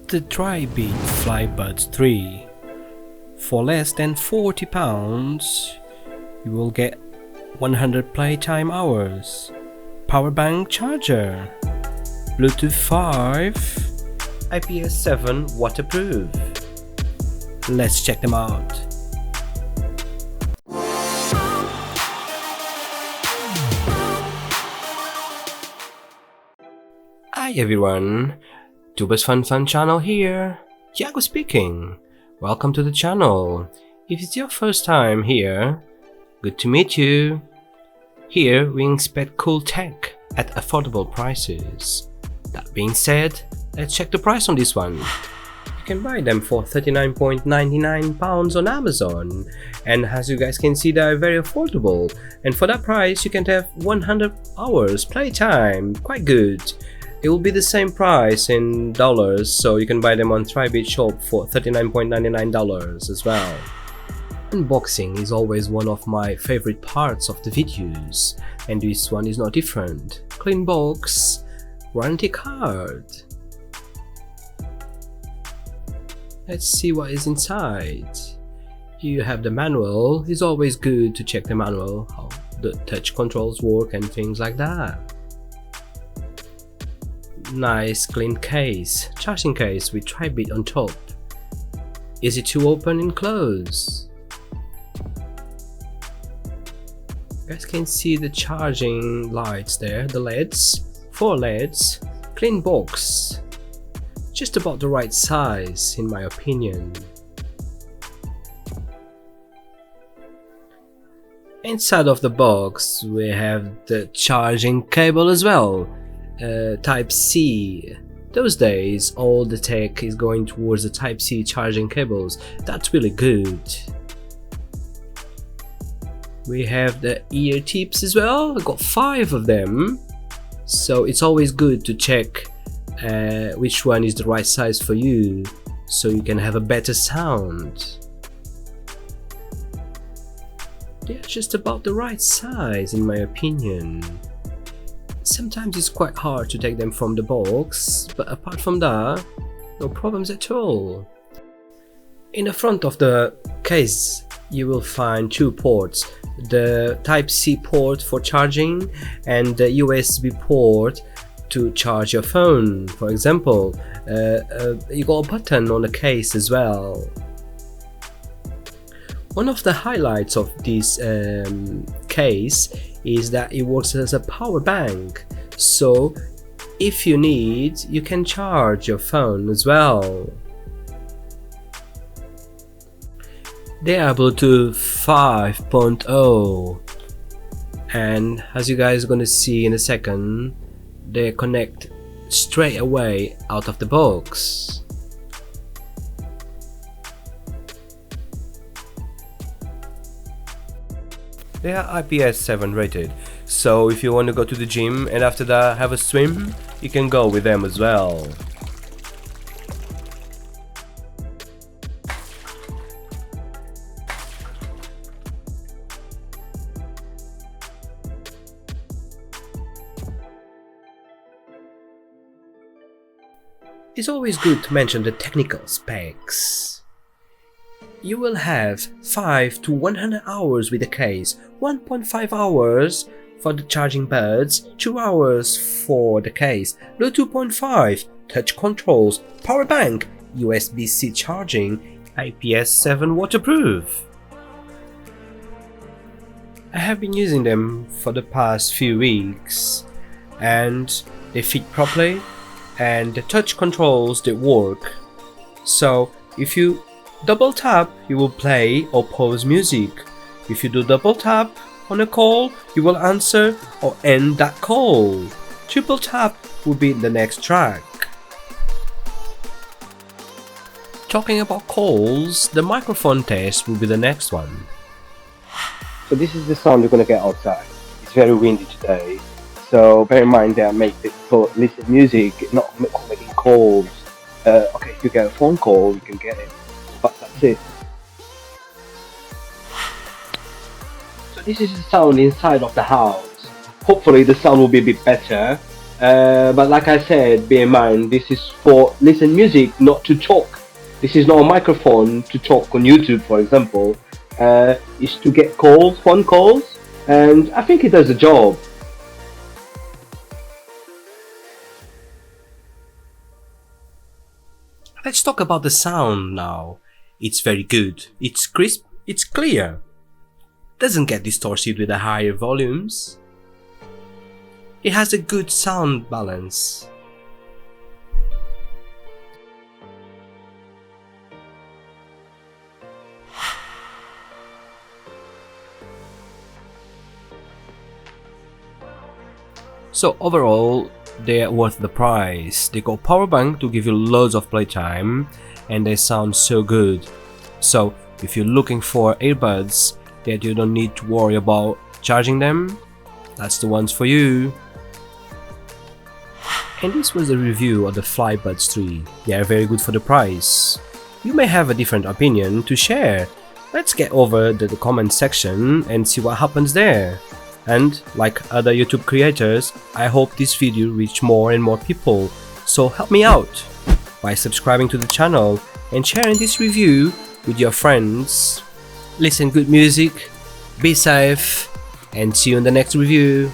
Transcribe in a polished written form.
The Tribit FlyBuds 3. For less than £40, you will get 100 playtime hours, power bank charger, Bluetooth 5, IPS7 waterproof. Let's check them out. Hi everyone, Tubers Fun channel here, Yago speaking. Welcome to the channel. If it's your first time here, good to meet you. Here we inspect cool tech at affordable prices. That being said, let's check the price on this one. You can buy them for £39.99 on Amazon, and as you guys can see, they are very affordable, and for that price you can have 100 hours playtime. Quite good. It will be the same price in dollars, so you can buy them on Tribit shop for $39.99 as well. Unboxing is always one of my favorite parts of the videos, and this one is no different. Clean box, warranty card. Let's see what is inside. You have the manual. It's always good to check the manual, how the touch controls work and things like that. Nice clean case, charging case with Tribit on top. Easy to open and close. You guys can see the charging lights there, the LEDs, 4 LEDs, clean box. Just about the right size in my opinion. Inside of the box we have the charging cable as well. Type C. Those days all the tech is going towards the Type C charging cables. That's really good. We have the ear tips as well. I got 5 of them, so it's always good to check which one is the right size for you, so you can have a better sound. They're just about the right size in my opinion. Sometimes it's quite hard to take them from the box, but apart from that, no problems at all. In the front of the case you will find 2 ports, the Type C port for charging and the USB port to charge your phone. For example, you got a button on the case as well. One of the highlights of this case is that it works as a power bank, so if you need, you can charge your phone as well. They are Bluetooth 5.0, and as you guys are gonna see in a second, they connect straight away out of the box. They are IPS7 rated, so if you want to go to the gym and after that have a swim, you can go with them as well. It's always good to mention the technical specs. You will have 5 to 100 hours with the case, 1.5 hours for the charging buds, 2 hours for the case, Bluetooth 2.5, touch controls, power bank, USB-C charging, IPS7 waterproof. I have been using them for the past few weeks and they fit properly and the touch controls they work. So if you double tap, you will play or pause music. If you do double tap on a call, you will answer or end that call. Triple tap will be the next track. Talking about calls, the microphone test will be the next one. So this is the sound you're going to get outside. It's very windy today, so bear in mind that I make this for listen music, not making calls. Okay, if you get a phone call, you can get it. But that's it. So this is the sound inside of the house. Hopefully the sound will be a bit better. But like I said, bear in mind, this is for listen music, not to talk. This is not a microphone to talk on YouTube, for example. It's to get calls, phone calls, and I think it does the job. Let's talk about the sound now. It's very good. It's crisp, it's clear. Doesn't get distorted with the higher volumes. It has a good sound balance. So overall, they're worth the price. They got power bank to give you loads of playtime, and they sound so good. So if you're looking for earbuds that you don't need to worry about charging them, that's the ones for you. And this was a review of the FlyBuds 3. They are very good for the price. You may have a different opinion to share. Let's get over to the comment section and see what happens there. And like other YouTube creators, I hope this video reach more and more people, so help me out by subscribing to the channel and sharing this review with your friends. Listen good music, be safe, and see you in the next review.